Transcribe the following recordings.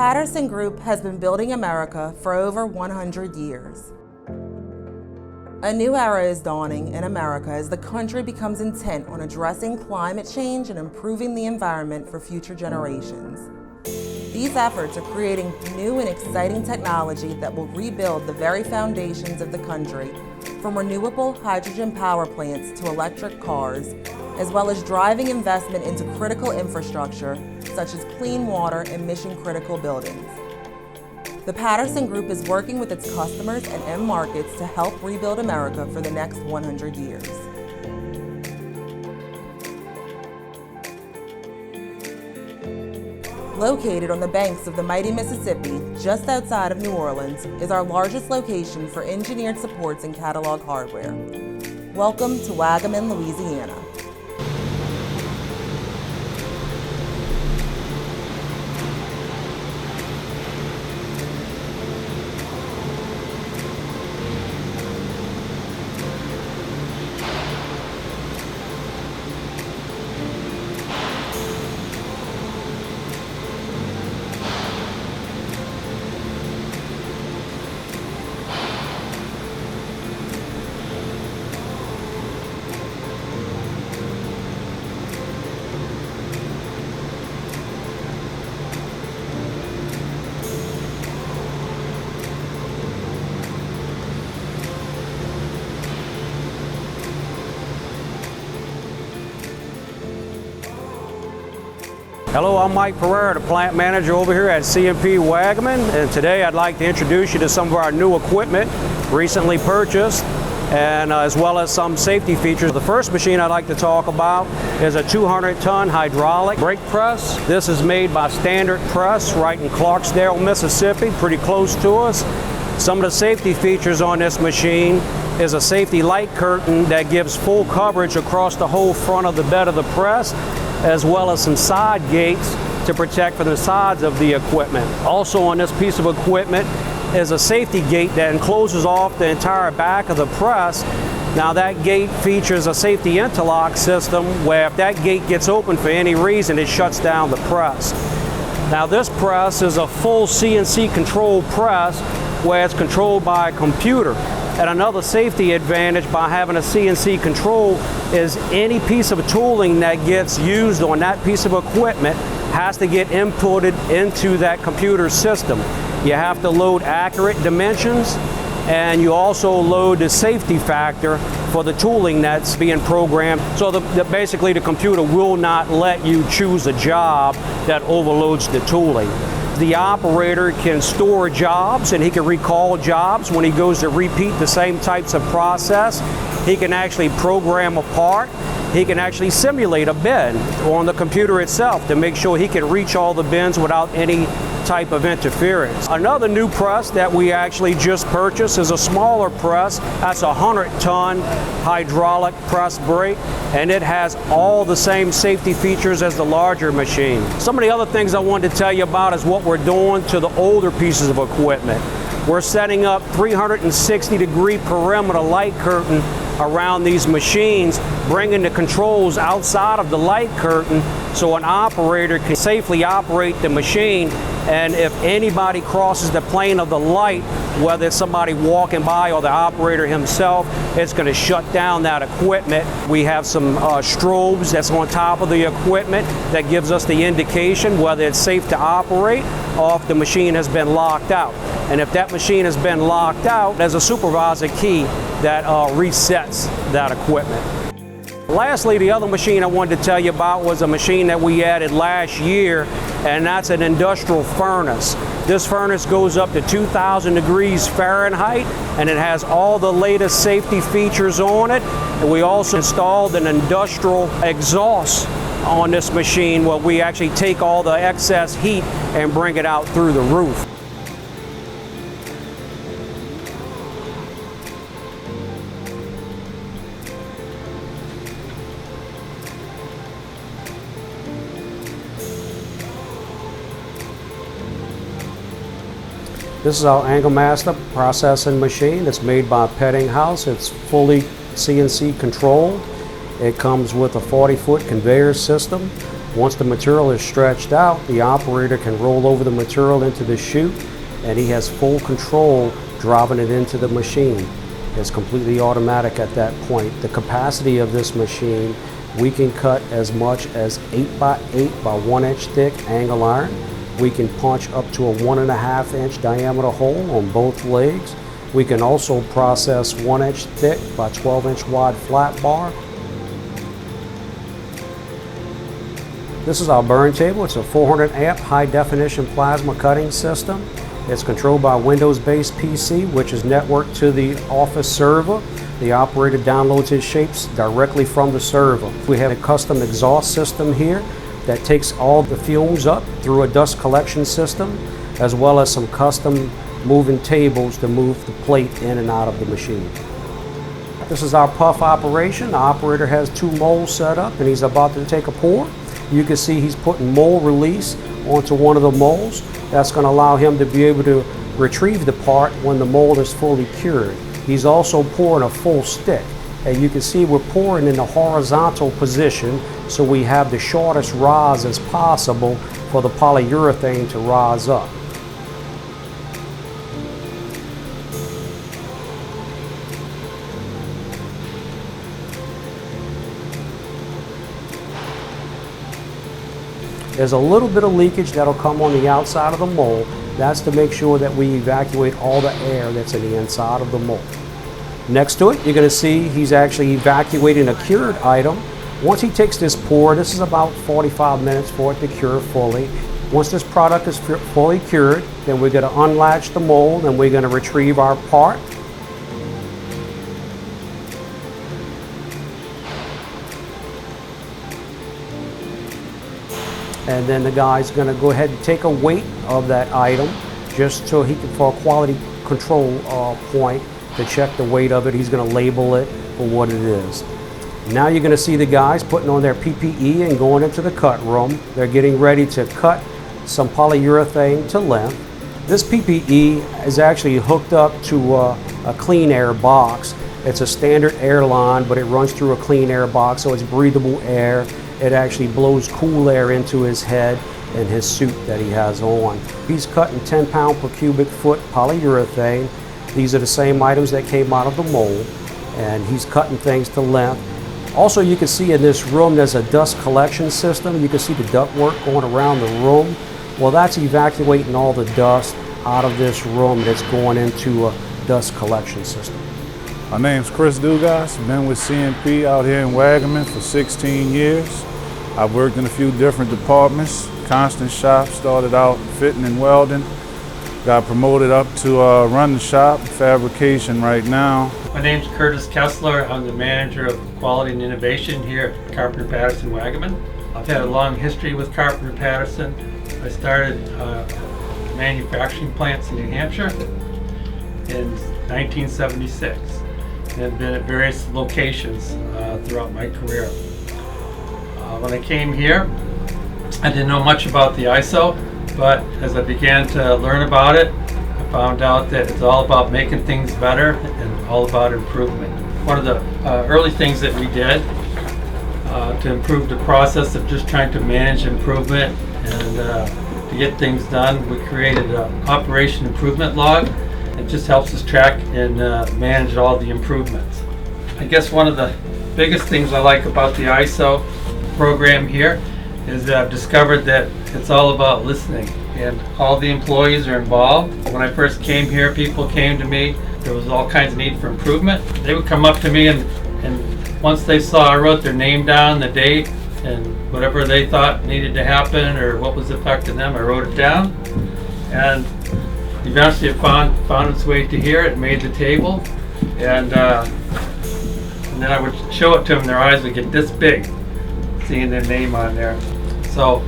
Paterson Group has been building America for over 100 years. A new era is dawning in America as the country becomes intent on addressing climate change and improving the environment for future generations. These efforts are creating new and exciting technology that will rebuild the very foundations of the country, from renewable hydrogen power plants to electric cars, as well as driving investment into critical infrastructure such as clean water and mission-critical buildings. The Paterson Group is working with its customers and end markets to help rebuild America for the next 100 years. Located on the banks of the mighty Mississippi, just outside of New Orleans, is our largest location for engineered supports and catalog hardware. Welcome to Waggaman, Louisiana. Hello, I'm Mike Pereira, the plant manager over here at C&P Waggaman, and today I'd like to introduce you to some of our new equipment recently purchased, and as well as some safety features. The first machine I'd like to talk about is a 200-ton hydraulic brake press. This is made by Standard Press right in Clarksdale, Mississippi, pretty close to us. Some of the safety features on this machine is a safety light curtain that gives full coverage across the whole front of the bed of the press, as well as some side gates to protect from the sides of the equipment. Also on this piece of equipment is a safety gate that encloses off the entire back of the press. Now that gate features a safety interlock system where if that gate gets open for any reason, it shuts down the press. Now this press is a full CNC controlled press where it's controlled by a computer. And another safety advantage by having a CNC control is any piece of tooling that gets used on that piece of equipment has to get inputted into that computer system. You have to load accurate dimensions, and you also load the safety factor for the tooling that's being programmed. So basically the computer will not let you choose a job that overloads the tooling. The operator can store jobs and he can recall jobs when he goes to repeat the same types of process. He can actually program a part. He can actually simulate a bin on the computer itself to make sure he can reach all the bins without any type of interference. Another new press that we actually just purchased is a smaller press. That's a 100-ton hydraulic press brake, and it has all the same safety features as the larger machine. Some of the other things I wanted to tell you about is what we're doing to the older pieces of equipment. We're setting up 360-degree perimeter light curtain around these machines, bringing the controls outside of the light curtain so an operator can safely operate the machine. And if anybody crosses the plane of the light, whether it's somebody walking by or the operator himself, it's going to shut down that equipment. We have some strobes that's on top of the equipment that gives us the indication whether it's safe to operate or if the machine has been locked out. And if that machine has been locked out, there's a supervisor key that resets that equipment. Lastly, the other machine I wanted to tell you about was a machine that we added last year, and that's an industrial furnace. This furnace goes up to 2,000 degrees Fahrenheit, and it has all the latest safety features on it. And we also installed an industrial exhaust on this machine where we actually take all the excess heat and bring it out through the roof. This is our Angle Master processing machine. It's made by Peddinghaus. It's fully CNC controlled. It comes with a 40-foot conveyor system. Once the material is stretched out, the operator can roll over the material into the chute, and he has full control driving it into the machine. It's completely automatic at that point. The capacity of this machine, we can cut as much as 8 by 8 by 1 inch thick angle iron. We can punch up to a 1.5 inch diameter hole on both legs. We can also process 1 inch thick by 12 inch wide flat bar. This is our burn table. It's a 400 amp high definition plasma cutting system. It's controlled by a Windows-based PC, which is networked to the office server. The operator downloads his shapes directly from the server. We have a custom exhaust system here that takes all the fumes up through a dust collection system, as well as some custom moving tables to move the plate in and out of the machine. This is our puff operation. The operator has 2 molds set up and he's about to take a pour. You can see he's putting mold release onto one of the molds. That's going to allow him to be able to retrieve the part when the mold is fully cured. He's also pouring a full stick. And you can see we're pouring in the horizontal position so we have the shortest rise as possible for the polyurethane to rise up. There's a little bit of leakage that'll come on the outside of the mold. That's to make sure that we evacuate all the air that's in the inside of the mold. Next to it, you're going to see he's actually evacuating a cured item. Once he takes this pour, this is about 45 minutes for it to cure fully. Once this product is fully cured, then we're going to unlatch the mold and we're going to retrieve our part. And then the guy's going to go ahead and take a weight of that item just so he can, for a quality control point, to check the weight of it. He's going to label it for what it is. Now you're going to see the guys putting on their PPE and going into the cut room. They're getting ready to cut some polyurethane to length. This PPE is actually hooked up to a clean air box. It's a standard airline, but it runs through a clean air box, so it's breathable air. It actually blows cool air into his head and his suit that he has on. He's cutting 10 pound per cubic foot polyurethane. These are the same items that came out of the mold, and he's cutting things to length. Also, you can see in this room there's a dust collection system. You can see the ductwork going around the room. Well, that's evacuating all the dust out of this room that's going into a dust collection system. My name's Chris Dugas. I've been with CNP out here in Wagaman for 16 years. I've worked in a few different departments. Constant shop, started out fitting and welding. Got promoted up to run the shop, fabrication right now. My name's Curtis Kessler. I'm the manager of quality and innovation here at Carpenter Paterson, Wagaman. I've had a long history with Carpenter Paterson. I started manufacturing plants in New Hampshire in 1976 and have been at various locations throughout my career. When I came here, I didn't know much about the ISO, but as I began to learn about it, I found out that it's all about making things better and all about improvement. One of the early things that we did to improve the process of just trying to manage improvement and to get things done, we created an operation improvement log. It just helps us track and manage all the improvements. I guess one of the biggest things I like about the ISO program here is that I've discovered that it's all about listening, and all the employees are involved. When I first came here, people came to me. There was all kinds of need for improvement. They would come up to me and once they saw I wrote their name down, the date, and whatever they thought needed to happen or what was affecting them, I wrote it down. And eventually it found its way to here. It made the table, and then I would show it to them. Their eyes would get this big, seeing their name on there. So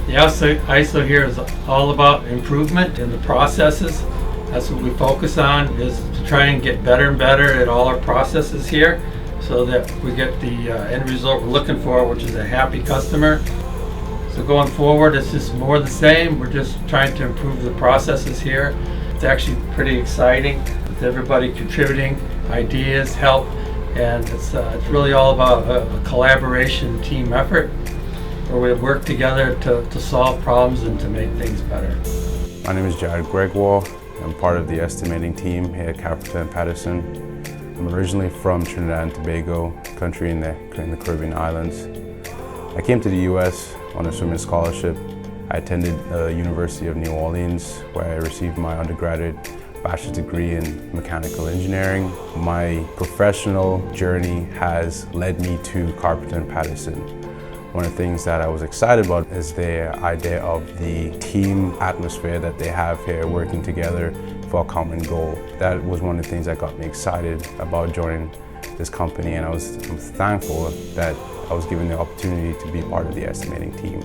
the ISO here is all about improvement in the processes. That's what we focus on, is to try and get better and better at all our processes here so that we get the end result we're looking for, which is a happy customer. So going forward, it's just more of the same. We're just trying to improve the processes here. It's actually pretty exciting with everybody contributing ideas, help, and it's really all about a collaboration, team effort. where we work together to solve problems and to make things better. My name is Jared Gregoire. I'm part of the estimating team here at Carpenter Paterson. I'm originally from Trinidad and Tobago, country in the Caribbean islands. I came to the US on a swimming scholarship. I attended the University of New Orleans, where I received my undergraduate bachelor's degree in mechanical engineering. My professional journey has led me to Carpenter Paterson. One of the things that I was excited about is their idea of the team atmosphere that they have here, working together for a common goal. That was one of the things that got me excited about joining this company, and I'm thankful that I was given the opportunity to be part of the estimating team.